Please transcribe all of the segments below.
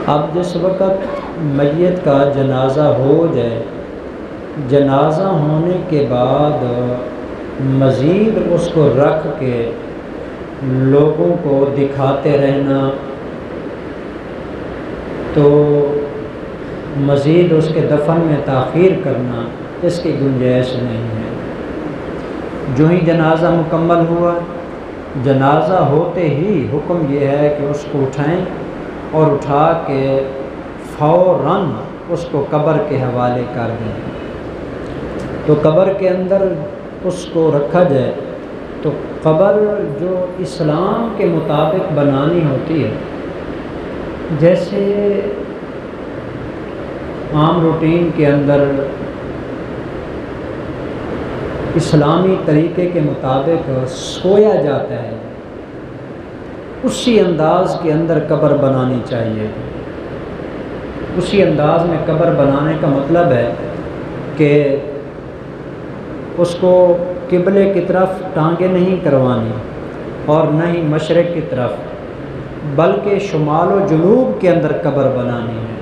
اب جس وقت میت کا جنازہ ہو جائے، جنازہ ہونے کے بعد مزید اس کو رکھ کے لوگوں کو دکھاتے رہنا، تو مزید اس کے دفن میں تاخیر کرنا، اس کی گنجائش نہیں ہے۔ جو ہی جنازہ مکمل ہوا، جنازہ ہوتے ہی حکم یہ ہے کہ اس کو اٹھائیں اور اٹھا کے فوراً اس کو قبر کے حوالے کر دیں۔ تو قبر کے اندر اس کو رکھا جائے، تو قبر جو اسلام کے مطابق بنانی ہوتی ہے، جیسے عام روٹین کے اندر اسلامی طریقے کے مطابق سویا جاتا ہے، اسی انداز کے اندر قبر بنانی چاہیے۔ اسی انداز میں قبر بنانے کا مطلب ہے کہ اس کو قبلے کی طرف ٹانگیں نہیں کروانی اور نہ ہی مشرق کی طرف، بلکہ شمال و جنوب کے اندر قبر بنانی ہے۔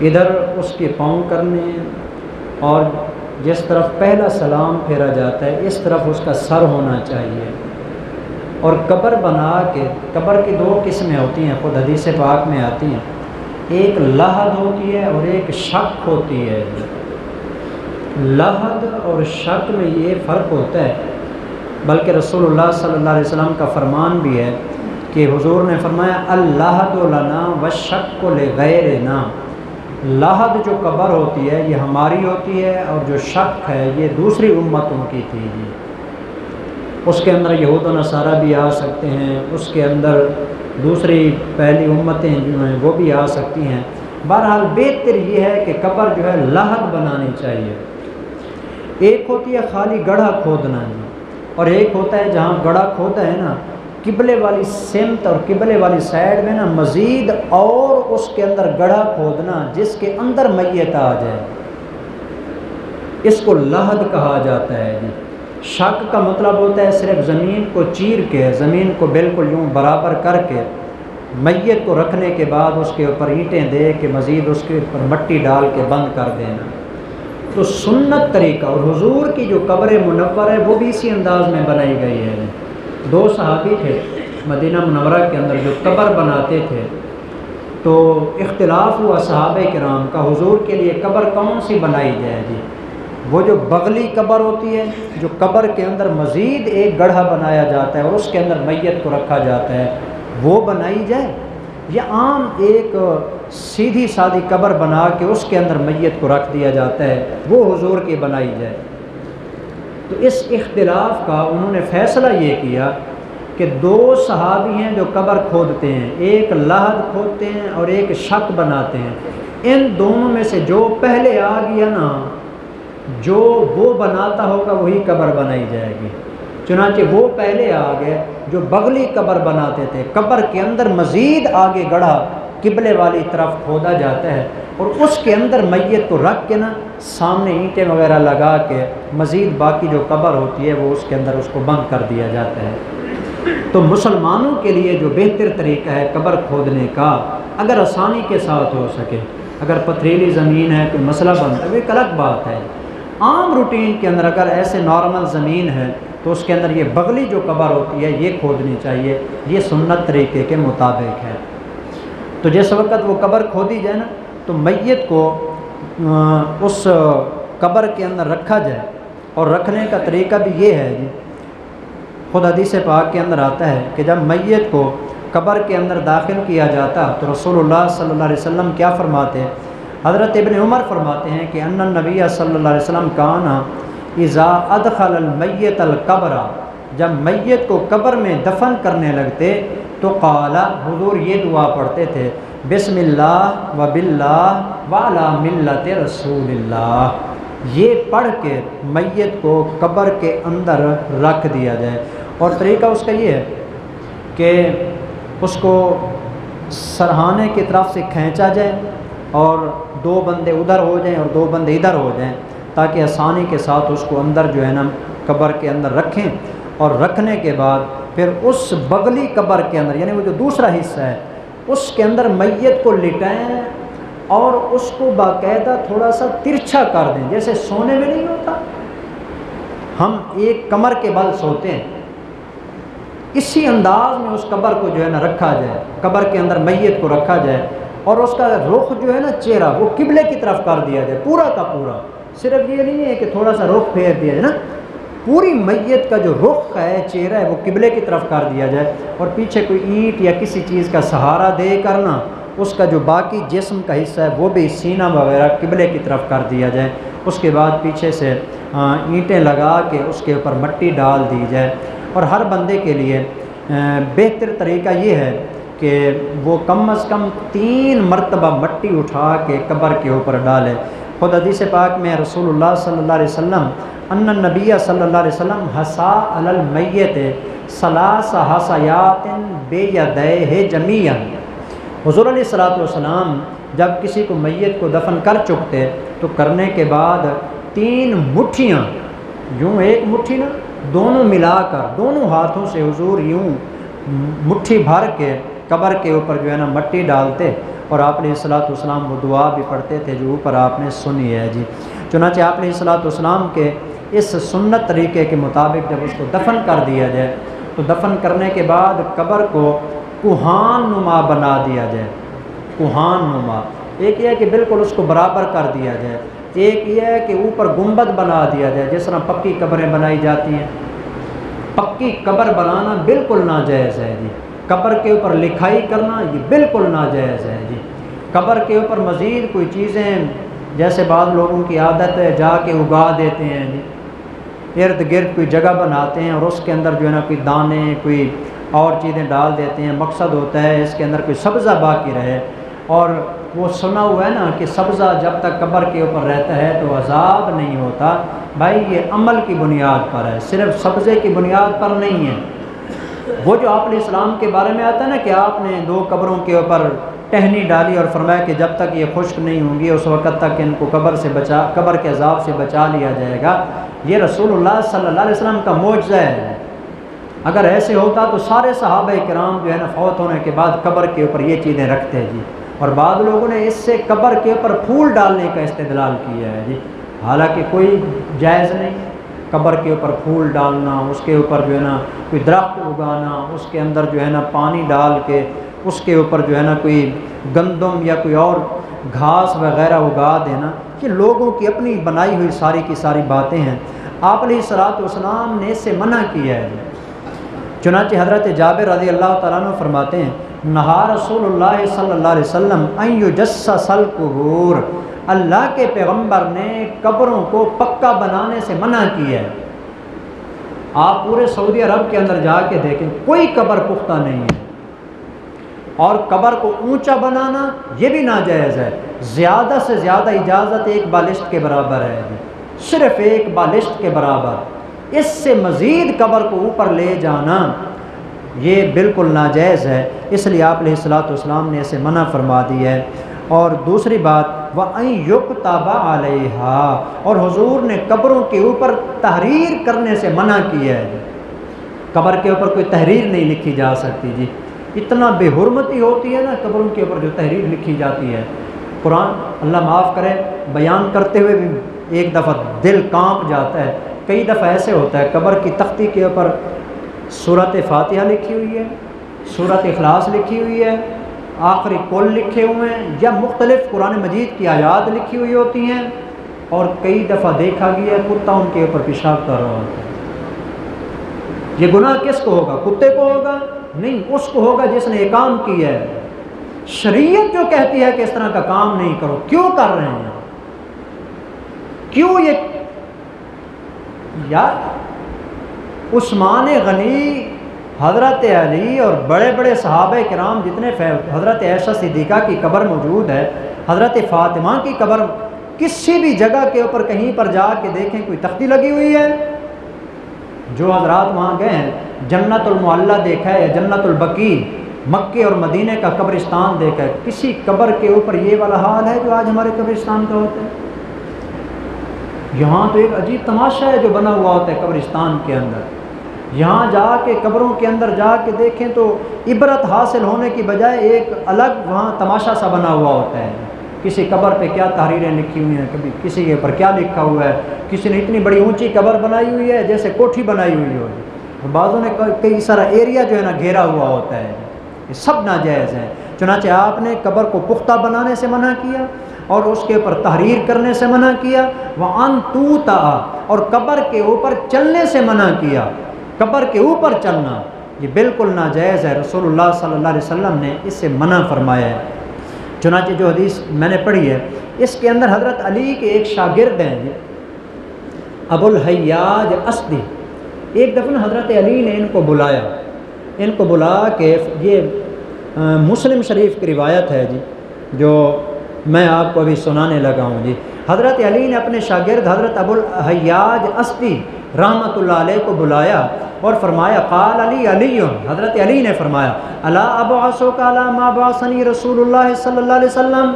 ادھر اس کے پاؤں کرنے ہیں، اور جس طرف پہلا سلام پھیرا جاتا ہے اس طرف اس کا سر ہونا چاہیے۔ اور قبر بنا کے، قبر کی دو قسمیں ہوتی ہیں، خود حدیث پاک میں آتی ہیں، ایک لحد ہوتی ہے اور ایک شق ہوتی ہے۔ لحد اور شق میں یہ فرق ہوتا ہے، بلکہ رسول اللہ صلی اللہ علیہ وسلم کا فرمان بھی ہے کہ حضور نے فرمایا اللحد لنا والشق لغیرنا۔ لحد جو قبر ہوتی ہے یہ ہماری ہوتی ہے، اور جو شق ہے یہ دوسری امتوں کی تھی۔ اس کے اندر یہود و نصارہ بھی آ سکتے ہیں، اس کے اندر دوسری پہلی امتیں جو ہیں وہ بھی آ سکتی ہیں۔ بہرحال بہتر یہ ہے کہ قبر جو ہے لحد بنانی چاہیے۔ ایک ہوتی ہے خالی گڑھا کھودنا، اور ایک ہوتا ہے جہاں گڑھا کھودا ہے نا، قبلے والی سمت اور قبلے والی سائڈ میں نا مزید اور اس کے اندر گڑھا کھودنا جس کے اندر میت آ جائے، اس کو لحد کہا جاتا ہے جی۔ شق کا مطلب ہوتا ہے صرف زمین کو چیر کے، زمین کو بالکل یوں برابر کر کے میت کو رکھنے کے بعد اس کے اوپر اینٹیں دے کے مزید اس کے اوپر مٹی ڈال کے بند کر دینا۔ تو سنت طریقہ، اور حضور کی جو قبر منور ہے وہ بھی اسی انداز میں بنائی گئی ہے۔ دو صحابی تھے مدینہ منورہ کے اندر جو قبر بناتے تھے، تو اختلاف ہوا صحابہ کرام کا حضور کے لیے قبر کون سی بنائی جائے جی۔ وہ جو بغلی قبر ہوتی ہے، جو قبر کے اندر مزید ایک گڑھا بنایا جاتا ہے اور اس کے اندر میت کو رکھا جاتا ہے، وہ بنائی جائے، یا عام ایک سیدھی سادی قبر بنا کے اس کے اندر میت کو رکھ دیا جاتا ہے، وہ حضور کی بنائی جائے۔ تو اس اختلاف کا انہوں نے فیصلہ یہ کیا کہ دو صحابی ہیں جو قبر کھودتے ہیں، ایک لحد کھودتے ہیں اور ایک شق بناتے ہیں، ان دونوں میں سے جو پہلے آ گیا نا، جو وہ بناتا ہوگا وہی قبر بنائی جائے گی۔ چنانچہ وہ پہلے آ گئے جو بغلی قبر بناتے تھے، قبر کے اندر مزید آگے گڑھا قبلے والی طرف کھودا جاتا ہے، اور اس کے اندر میت کو رکھ کے نا سامنے اینٹیں وغیرہ لگا کے مزید باقی جو قبر ہوتی ہے وہ اس کے اندر اس کو بند کر دیا جاتا ہے۔ تو مسلمانوں کے لیے جو بہتر طریقہ ہے قبر کھودنے کا، اگر آسانی کے ساتھ ہو سکے، اگر پتھریلی زمین ہے کوئی مسئلہ بنتا ہے وہ ایک الگ بات ہے، عام روٹین کے اندر اگر ایسے نارمل زمین ہے تو اس کے اندر یہ بغلی جو قبر ہوتی ہے یہ کھودنی چاہیے، یہ سنت طریقے کے مطابق ہے۔ تو جس وقت وہ قبر کھودی جائے نا تو میت کو اس قبر کے اندر رکھا جائے، اور رکھنے کا طریقہ بھی یہ ہے جی، خود حدیث پاک کے اندر آتا ہے کہ جب میت کو قبر کے اندر داخل کیا جاتا تو رسول اللہ صلی اللہ علیہ وسلم کیا فرماتے ہیں؟ حضرت ابن عمر فرماتے ہیں کہ ان النبی صلی اللہ علیہ وسلم کان اذا ادخل المیت القبر، جب میت کو قبر میں دفن کرنے لگتے تو قال، حضور یہ دعا پڑھتے تھے، بسم اللہ و باللہ وعلی ملت رسول اللہ، یہ پڑھ کے میت کو قبر کے اندر رکھ دیا جائے۔ اور طریقہ اس کا یہ ہے کہ اس کو سرہانے کی طرف سے کھینچا جائے اور دو بندے ادھر ہو جائیں اور دو بندے ادھر ہو جائیں، تاکہ آسانی کے ساتھ اس کو اندر جو ہے نا قبر کے اندر رکھیں، اور رکھنے کے بعد پھر اس بغلی قبر کے اندر، یعنی وہ جو دوسرا حصہ ہے اس کے اندر میت کو لٹائیں اور اس کو باقاعدہ تھوڑا سا ترچھا کر دیں، جیسے سونے میں نہیں ہوتا ہم ایک کمر کے بل سوتے ہیں، اسی انداز میں اس قبر کو جو ہے نا رکھا جائے، قبر کے اندر میت کو رکھا جائے اور اس کا رخ جو ہے نا چہرہ وہ قبلے کی طرف کر دیا جائے پورا کا پورا، صرف یہ نہیں ہے کہ تھوڑا سا رخ پھیر دیا جائے نا، پوری میت کا جو رخ ہے چہرہ ہے وہ قبلے کی طرف کر دیا جائے اور پیچھے کوئی اینٹ یا کسی چیز کا سہارا دے کر نا اس کا جو باقی جسم کا حصہ ہے وہ بھی سینہ وغیرہ قبلے کی طرف کر دیا جائے، اس کے بعد پیچھے سے اینٹیں لگا کے اس کے اوپر مٹی ڈال دی جائے۔ اور ہر بندے کے لیے بہتر طریقہ یہ ہے کہ وہ کم از کم 3 مرتبہ مٹی اٹھا کے قبر کے اوپر ڈالے۔ خود حدیث پاک میں رسول اللہ صلی اللہ علیہ وسلم ان النبی صلی اللہ علیہ وسلم حسا علی المیت 3 حسیات بیدیہ جمیعا، حضور علیہ الصلوۃ والسلام جب کسی کو میت کو دفن کر چکتے تو کرنے کے بعد 3 مٹھیاں، یوں ایک مٹھی نا، دونوں ملا کر دونوں ہاتھوں سے حضور یوں مٹھی بھر کے قبر کے اوپر جو ہے نا مٹی ڈالتے اور آپ علیہ الصلوۃ والسلام وہ دعا بھی پڑھتے تھے جو اوپر آپ نے سنی ہے جی۔ چنانچہ آپ علیہ الصلوۃ والسلام کے اس سنت طریقے کے مطابق جب اس کو دفن کر دیا جائے تو دفن کرنے کے بعد قبر کو کوہان نما بنا دیا جائے، کوہان نما، ایک یہ ہے کہ بالکل اس کو برابر کر دیا جائے، ایک یہ ہے کہ اوپر گنبد بنا دیا جائے جس طرح پکی قبریں بنائی جاتی ہیں۔ پکی قبر بنانا بالکل ناجائز ہے جی، قبر کے اوپر لکھائی کرنا یہ بالکل ناجائز ہے جی۔ قبر کے اوپر مزید کوئی چیزیں جیسے بعض لوگوں کی عادت ہے جا کے اگا دیتے ہیں جی، ارد گرد کوئی جگہ بناتے ہیں اور اس کے اندر جو ہے نا کوئی دانے کوئی اور چیزیں ڈال دیتے ہیں، مقصد ہوتا ہے اس کے اندر کوئی سبزہ باقی رہے، اور وہ سنا ہوا ہے نا کہ سبزہ جب تک قبر کے اوپر رہتا ہے تو عذاب نہیں ہوتا، بھائی یہ عمل کی بنیاد پر ہے، صرف سبزے کی بنیاد پر نہیں ہے۔ وہ جو آپ علیہ السلام کے بارے میں آتا ہے نا کہ آپ نے 2 قبروں کے اوپر ٹہنی ڈالی اور فرمایا کہ جب تک یہ خشک نہیں ہوں گی اس وقت تک ان کو قبر کے عذاب سے بچا لیا جائے گا، یہ رسول اللہ صلی اللہ علیہ وسلم کا معجزہ ہے۔ اگر ایسے ہوتا تو سارے صحابہ کرام جو ہے نا فوت ہونے کے بعد قبر کے اوپر یہ چیزیں رکھتے ہیں جی، اور بعض لوگوں نے اس سے قبر کے اوپر پھول ڈالنے کا استدلال کیا ہے جی، حالانکہ کوئی جائز نہیں قبر کے اوپر پھول ڈالنا، اس کے اوپر جو ہے نا کوئی درخت اگانا، اس کے اندر جو ہے نا پانی ڈال کے اس کے اوپر جو ہے نا کوئی گندم یا کوئی اور گھاس وغیرہ اگا دینا، کہ لوگوں کی اپنی بنائی ہوئی ساری کی ساری باتیں ہیں۔ آپ علیہ الصلوۃ والسلام نے اس سے منع کیا ہے جی۔ چنانچہ حضرت جابر رضی اللہ تعالیٰ عنہ فرماتے ہیں نہا رسول اللہ صلی اللہ علیہ وسلم ان یجسس القبور، اللہ کے پیغمبر نے قبروں کو پکا بنانے سے منع کیا ہے۔ آپ پورے سعودی عرب کے اندر جا کے دیکھیں کوئی قبر پختہ نہیں ہے، اور قبر کو اونچا بنانا یہ بھی ناجائز ہے، زیادہ سے زیادہ اجازت 1 بالشت کے برابر ہے، صرف 1 بالشت کے برابر، اس سے مزید قبر کو اوپر لے جانا یہ بالکل ناجائز ہے، اس لیے آپ علیہ الصلوۃ والسلام نے اسے منع فرما دی ہے۔ اور دوسری بات وَأَن يُكْتَبَ عَلَيْهَا، اور حضور نے قبروں کے اوپر تحریر کرنے سے منع کیا ہے، قبر کے اوپر کوئی تحریر نہیں لکھی جا سکتی جی، اتنا بے حرمتی ہوتی ہے نا قبروں کے اوپر جو تحریر لکھی جاتی ہے۔ قرآن اللہ معاف کرے بیان کرتے ہوئے بھی ایک دفعہ دل کانپ جاتا ہے، کئی دفعہ ایسے ہوتا ہے قبر کی تختی کے اوپر سورۃ فاتحہ لکھی ہوئی ہے، سورۃ اخلاص لکھی ہوئی ہے، آخری کل لکھے ہوئے ہیں، یا مختلف قرآن مجید کی آیات لکھی ہوئی ہوتی ہیں، اور کئی دفعہ دیکھا گیا ہے کتا ان کے اوپر پیشاب کر رہا ہوتا ہے۔ یہ گناہ کس کو ہوگا؟ کتے کو ہوگا؟ نہیں، اس کو ہوگا جس نے یہ کام کیا ہے۔ شریعت جو کہتی ہے کہ اس طرح کا کام نہیں کرو، کیوں کر رہے ہیں؟ کیوں یہ یار عثمان غنی، حضرت علی اور بڑے بڑے صحابہ کرام جتنے، حضرت عائشہ صدیقہ کی قبر موجود ہے، حضرت فاطمہ کی قبر، کسی بھی جگہ کے اوپر کہیں پر جا کے دیکھیں کوئی تختی لگی ہوئی ہے؟ جو حضرات وہاں گئے ہیں جنت المعلی دیکھا ہے یا جنت البقیع، مکے اور مدینے کا قبرستان دیکھا ہے، کسی قبر کے اوپر یہ والا حال ہے جو آج ہمارے قبرستان کا ہوتا ہے؟ یہاں تو ایک عجیب تماشا ہے جو بنا ہوا ہوتا ہے قبرستان کے اندر، یہاں جا کے قبروں کے اندر جا کے دیکھیں تو عبرت حاصل ہونے کی بجائے ایک الگ وہاں تماشا سا بنا ہوا ہوتا ہے. کسی قبر پہ کیا تحریریں لکھی ہوئی ہیں, کبھی کسی کے اوپر کیا لکھا ہوا ہے, کسی نے اتنی بڑی اونچی قبر بنائی ہوئی ہے جیسے کوٹھی بنائی ہوئی ہو, بعضوں نے کئی سارا ایریا جو ہے نا گھیرا ہوا ہوتا ہے. یہ سب ناجائز ہیں. چنانچہ آپ نے قبر کو پختہ بنانے سے منع کیا اور اس کے اوپر تحریر کرنے سے منع کیا. وَأَن تُوتَعَ, اور قبر کے اوپر چلنے سے منع کیا. قبر کے اوپر چلنا یہ بالکل ناجائز ہے. رسول اللہ صلی اللہ علیہ وسلم نے اس سے منع فرمایا ہے. چنانچہ جو حدیث میں نے پڑھی ہے اس کے اندر حضرت علی کے ایک شاگرد ہیں ابو الحیاج اسدی. ایک دفعہ حضرت علی نے ان کو بلا کے یہ مسلم شریف کی روایت ہے جی, جو میں آپ کو ابھی سنانے لگا ہوں جی. حضرت علی نے اپنے شاگرد حضرت ابو الحیاج اسدی رحمۃ اللہ علیہ کو بلایا اور فرمایا قال علی, حضرت علی نے فرمایا الا ابعثک علی ما بعثنی رسول اللہ صلی اللہ علیہ وسلم,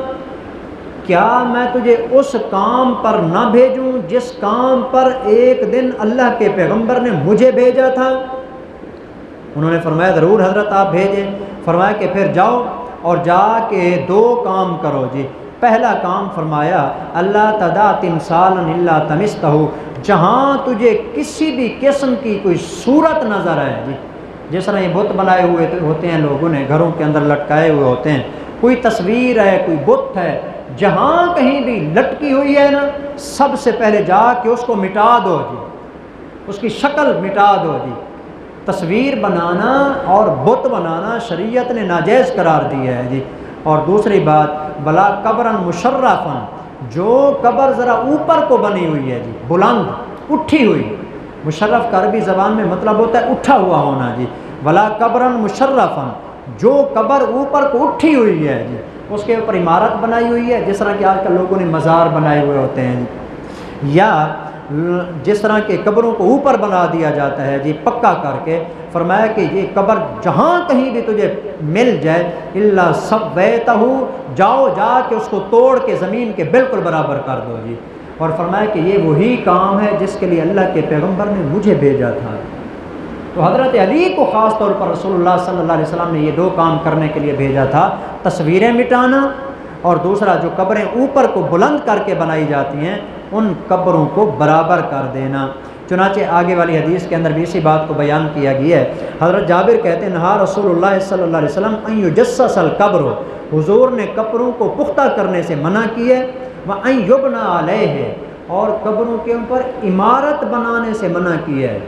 کیا میں تجھے اس کام پر نہ بھیجوں جس کام پر ایک دن اللہ کے پیغمبر نے مجھے بھیجا تھا. انہوں نے فرمایا ضرور حضرت آپ بھیجیں. فرمایا کہ پھر جاؤ اور جا کے 2 کام کرو جی. پہلا کام فرمایا اللہ تدع تمثالا الا طمستہ, جہاں تجھے کسی بھی قسم کی کوئی صورت نظر آئے جی, جس طرح یہ بت بنائے ہوئے ہوتے ہیں لوگوں نے گھروں کے اندر لٹکائے ہوئے ہوتے ہیں, کوئی تصویر ہے کوئی بت ہے, جہاں کہیں بھی لٹکی ہوئی ہے نا سب سے پہلے جا کے اس کو مٹا دو جی, اس کی شکل مٹا دو جی. تصویر بنانا اور بت بنانا شریعت نے ناجائز قرار دیا ہے جی. اور دوسری بات بلا قبرا مشرفا, جو قبر ذرا اوپر کو بنی ہوئی ہے جی, بلند اٹھی ہوئی. مشرف کا عربی زبان میں مطلب ہوتا ہے اٹھا ہوا ہونا جی. بلا قبرا مشرفا, جو قبر اوپر کو اٹھی ہوئی ہے جی, اس کے اوپر عمارت بنائی ہوئی ہے جس طرح کہ آج کل لوگوں نے مزار بنائے ہوئے ہوتے ہیں, یا جس طرح کے قبروں کو اوپر بنا دیا جاتا ہے جی پکا کر کے. فرمایا کہ یہ قبر جہاں کہیں بھی تجھے مل جائے الا سویتہ, جاؤ جا کے اس کو توڑ کے زمین کے بالکل برابر کر دو جی. اور فرمایا کہ یہ وہی کام ہے جس کے لیے اللہ کے پیغمبر نے مجھے بھیجا تھا. تو حضرت علی کو خاص طور پر رسول اللہ صلی اللہ علیہ وسلم نے یہ 2 کام کرنے کے لیے بھیجا تھا, تصویریں مٹانا اور دوسرا جو قبریں اوپر کو بلند کر کے بنائی جاتی ہیں ان قبروں کو برابر کر دینا. چنانچہ آگے والی حدیث کے اندر بھی اسی بات کو بیان کیا گیا ہے. حضرت جابر کہتے ہیں نہا رسول اللہ صلی اللہ علیہ وسلم ان یجسس القبر, حضور نے قبروں کو پختہ کرنے سے منع کی ہے. وان یبنى علیہ, اور قبروں کے اوپر عمارت بنانے سے منع کی ہے.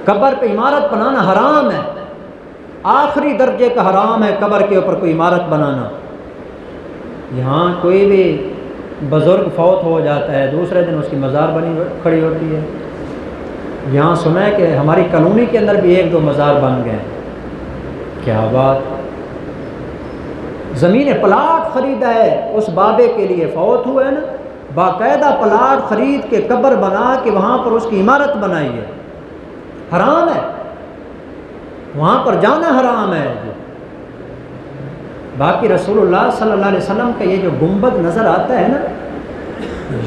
قبر پہ عمارت بنانا حرام ہے, آخری درجے کا حرام ہے قبر کے اوپر کوئی عمارت بنانا. یہاں کوئی بھی بزرگ فوت ہو جاتا ہے دوسرے دن اس کی مزار بنی کھڑی ہوتی ہے. یہاں سنا ہے کہ ہماری کالونی کے اندر بھی 1-2 مزار بن گئے. کیا بات, زمین پلاٹ خریدا ہے اس بابے کے لیے, فوت ہوا ہے نا, باقاعدہ پلاٹ خرید کے قبر بنا کے وہاں پر اس کی عمارت بنائی ہے. حرام ہے, وہاں پر جانا حرام ہے. باقی رسول اللہ صلی اللہ علیہ وسلم کا یہ جو گنبد نظر آتا ہے نا,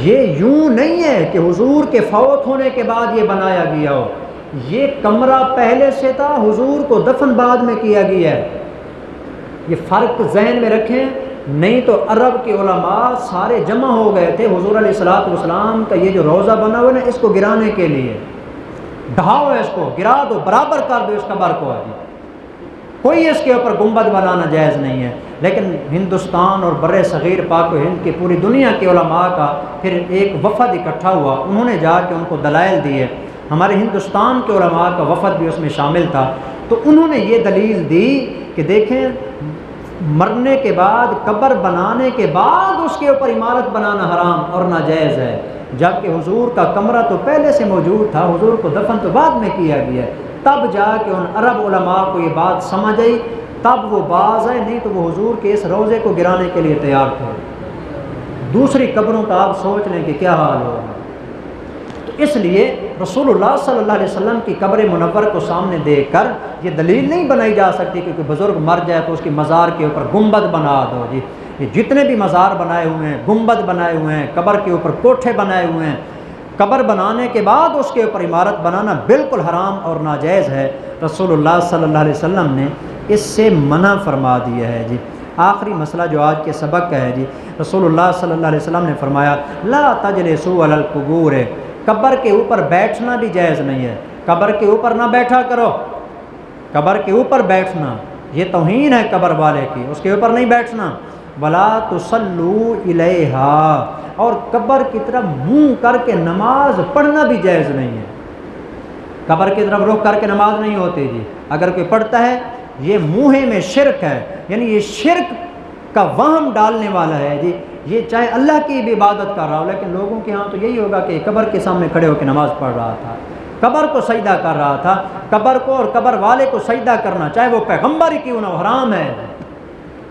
یہ یوں نہیں ہے کہ حضور کے فوت ہونے کے بعد یہ بنایا گیا ہو. یہ کمرہ پہلے سے تھا, حضور کو دفن بعد میں کیا گیا ہے. یہ فرق ذہن میں رکھیں, نہیں تو عرب کے علماء سارے جمع ہو گئے تھے حضور علیہ الصلوۃ والسلام کا یہ جو روضہ بنا ہوا ہے نا اس کو گرانے کے لیے. ڈھاؤ اس کو, گرا دو, برابر کر دو اس قبر کو. کوئی اس کے اوپر گنبد بنانا جائز نہیں ہے. لیکن ہندوستان اور بر صغیر پاک و ہند کی پوری دنیا کے علماء کا پھر ایک وفد اکٹھا ہوا, انہوں نے جا کے ان کو دلائل دیے. ہمارے ہندوستان کے علماء کا وفد بھی اس میں شامل تھا. تو انہوں نے یہ دلیل دی کہ دیکھیں مرنے کے بعد قبر بنانے کے بعد اس کے اوپر عمارت بنانا حرام اور ناجائز ہے, جبکہ حضور کا کمرہ تو پہلے سے موجود تھا, حضور کو دفن تو بعد میں کیا گیا. تب جا کے ان عرب علماء کو یہ بات سمجھ آئی, تب وہ باز آئے, نہیں تو وہ حضور کے اس روضے کو گرانے کے لیے تیار تھے. دوسری قبروں کا آپ سوچ لیں کہ کیا حال ہوگا. تو اس لیے رسول اللہ صلی اللہ علیہ وسلم کی قبر منور کو سامنے دیکھ کر یہ دلیل نہیں بنائی جا سکتی کہ کوئی بزرگ مر جائے تو اس کی مزار کے اوپر گنبد بنا دو جی. یہ جتنے بھی مزار بنائے ہوئے ہیں, گنبد بنائے ہوئے ہیں, قبر کے اوپر کوٹھے بنائے ہوئے ہیں, قبر بنانے کے بعد اس کے اوپر عمارت بنانا بالکل حرام اور ناجائز ہے۔ رسول اللہ صلی اللہ علیہ وسلم نے اس سے منع فرما دیا ہے جی۔ آخری مسئلہ جو آج کے سبق کا ہے جی، رسول اللہ صلی اللہ علیہ وسلم نے فرمایا لا تجلسوا علی القبور، قبر کے اوپر بیٹھنا بھی جائز نہیں ہے۔ قبر کے اوپر نہ بیٹھا کرو، قبر کے اوپر بیٹھنا یہ توہین ہے قبر والے کی، اس کے اوپر نہیں بیٹھنا۔ ولا تصلوا الیہا، اور قبر کی طرف منہ کر کے نماز پڑھنا بھی جائز نہیں ہے۔ قبر کی طرف رخ کر کے نماز نہیں ہوتی جی، اگر کوئی پڑھتا ہے یہ منہ میں شرک ہے، یعنی یہ شرک کا وہم ڈالنے والا ہے جی۔ یہ چاہے اللہ کی بھی عبادت کر رہا ہو، لیکن لوگوں کے ہاں تو یہی ہوگا کہ قبر کے سامنے کھڑے ہو کے نماز پڑھ رہا تھا، قبر کو سجدہ کر رہا تھا۔ قبر کو اور قبر والے کو سجدہ کرنا چاہے وہ پیغمبر ہی کیوں نہ ہو، حرام ہے۔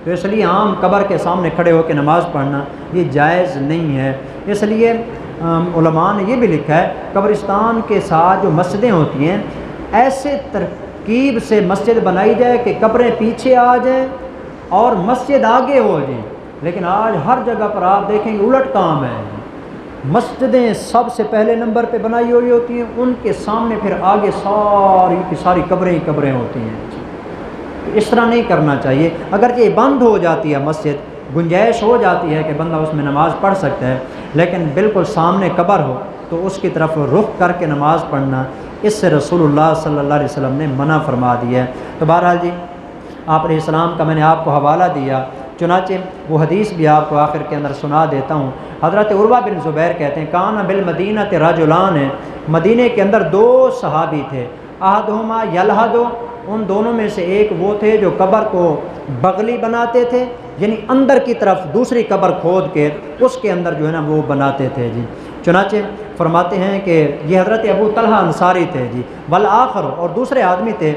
تو اس لیے عام قبر کے سامنے کھڑے ہو کے نماز پڑھنا یہ جائز نہیں ہے۔ اس لیے علماء نے یہ بھی لکھا ہے قبرستان کے ساتھ جو مسجدیں ہوتی ہیں ایسے ترکیب سے مسجد بنائی جائے کہ قبریں پیچھے آ جائیں اور مسجد آگے ہو جائیں، لیکن آج ہر جگہ پر آپ دیکھیں گے الٹ کام ہے۔ مسجدیں سب سے پہلے نمبر پہ بنائی ہوئی ہوتی ہیں، ان کے سامنے پھر آگے ساری کی ساری قبریں ہی قبریں ہوتی ہیں۔ اس طرح نہیں کرنا چاہیے۔ اگر یہ بند ہو جاتی ہے مسجد، گنجائش ہو جاتی ہے کہ بندہ اس میں نماز پڑھ سکتا ہے، لیکن بالکل سامنے قبر ہو تو اس کی طرف رخ کر کے نماز پڑھنا، اس سے رسول اللہ صلی اللہ علیہ وسلم نے منع فرما دیا ہے۔ تو بہرحال جی آپ علیہ السلام کا میں نے آپ کو حوالہ دیا، چنانچہ وہ حدیث بھی آپ کو آخر کے اندر سنا دیتا ہوں۔ حضرت عروہ بن زبیر کہتے ہیں کان بالمدینہ رجلان، مدینے کے اندر دو صحابی تھے، احدہما یلحد، ان دونوں میں سے ایک وہ تھے جو قبر کو بغلی بناتے تھے، یعنی اندر کی طرف دوسری قبر کھود کے اس کے اندر جو ہے نا وہ بناتے تھے جی۔ چنانچہ فرماتے ہیں کہ یہ حضرت ابو طلحہ انصاری تھے جی۔ والآخر، اور دوسرے آدمی تھے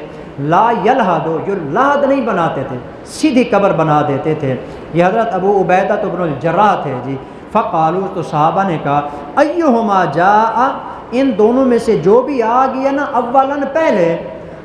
لا یلحد، جو لحد نہیں بناتے تھے، سیدھی قبر بنا دیتے تھے، یہ حضرت ابو عبیدہ بن الجراح تھے جی۔ فقالوا، تو صحابہ نے کہا ایہما جاء، ان دونوں میں سے جو بھی آ گیا نا اولاً پہلے،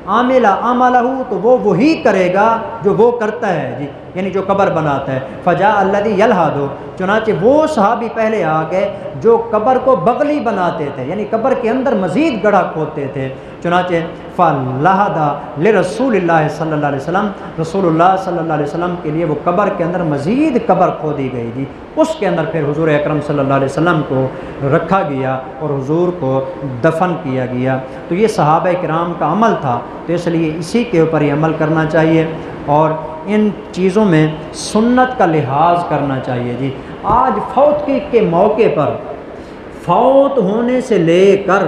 عاملہ عملہ، تو وہ وہی کرے گا جو وہ کرتا ہے جی، یعنی جو قبر بناتا ہے۔ فجاء الذی یلحد، چنانچہ وہ صحابی پہلے آ گئے جو قبر کو بغلی بناتے تھے، یعنی قبر کے اندر مزید گڑھا کھودتے تھے۔ چنانچہ فلحد لرسول اللہ صلی اللہ علیہ وسلم، رسول اللہ صلی اللہ علیہ وسلم کے لیے وہ قبر کے اندر مزید قبر کھودی گئی جی، اس کے اندر پھر حضور اکرم صلی اللہ علیہ وسلم کو رکھا گیا اور حضور کو دفن کیا گیا۔ تو یہ صحابہ کرام کا عمل تھا، تو اس لیے اسی کے اوپر یہ عمل کرنا چاہیے اور ان چیزوں میں سنت کا لحاظ کرنا چاہیے جی۔ آج فوتگی کے موقع پر، فوت ہونے سے لے کر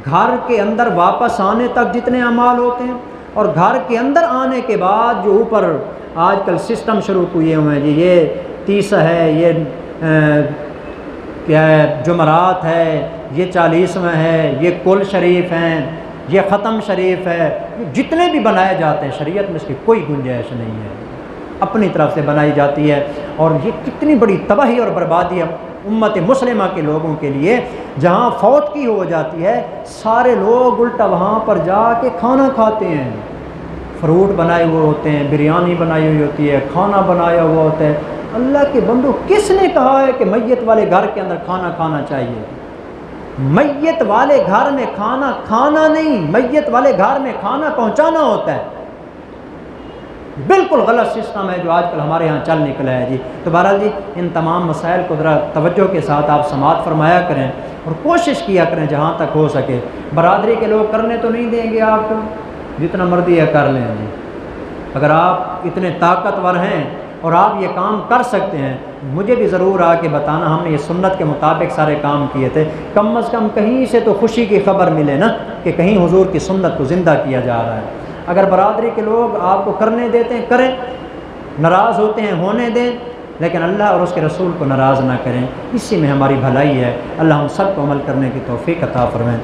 گھر کے اندر واپس آنے تک جتنے اعمال ہوتے ہیں، اور گھر کے اندر آنے کے بعد جو اوپر آج کل سسٹم شروع کیے ہوئے ہیں جی، یہ تیسا ہے، یہ کیا ہے جمعرات ہے، یہ 40واں ہے، یہ کل شریف ہیں، یہ ختم شریف ہے، جتنے بھی بنائے جاتے ہیں شریعت میں اس کی کوئی گنجائش نہیں ہے، اپنی طرف سے بنائی جاتی ہے، اور یہ کتنی بڑی تباہی اور بربادی ہے امت مسلمہ کے لوگوں کے لیے۔ جہاں فوت کی ہو جاتی ہے سارے لوگ الٹا وہاں پر جا کے کھانا کھاتے ہیں، فروٹ بنائے ہوئے ہوتے ہیں، بریانی بنائی ہوئی ہوتی ہے، کھانا بنایا ہوا ہوتا ہے۔ اللہ کے بندو، کس نے کہا ہے کہ میت والے گھر کے اندر کھانا کھانا چاہیے؟ میت والے گھر میں کھانا کھانا نہیں، میت والے گھر میں کھانا پہنچانا ہوتا ہے۔ بالکل غلط سسٹم ہے جو آج کل ہمارے ہاں چل نکلا ہے جی۔ تو بہرحال جی ان تمام مسائل کو ذرا توجہ کے ساتھ آپ سماعت فرمایا کریں اور کوشش کیا کریں جہاں تک ہو سکے۔ برادری کے لوگ کرنے تو نہیں دیں گے آپ کو، جتنا مرضی ہے کر لیں جی۔ اگر آپ اتنے طاقتور ہیں اور آپ یہ کام کر سکتے ہیں، مجھے بھی ضرور آ کے بتانا، ہم نے یہ سنت کے مطابق سارے کام کیے تھے، کم از کم کہیں سے تو خوشی کی خبر ملے نا کہ کہیں حضور کی سنت کو زندہ کیا جا رہا ہے۔ اگر برادری کے لوگ آپ کو کرنے دیتے ہیں کریں، ناراض ہوتے ہیں ہونے دیں، لیکن اللہ اور اس کے رسول کو ناراض نہ کریں، اسی میں ہماری بھلائی ہے۔ اللہ ہم سب کو عمل کرنے کی توفیق عطا فرمائے۔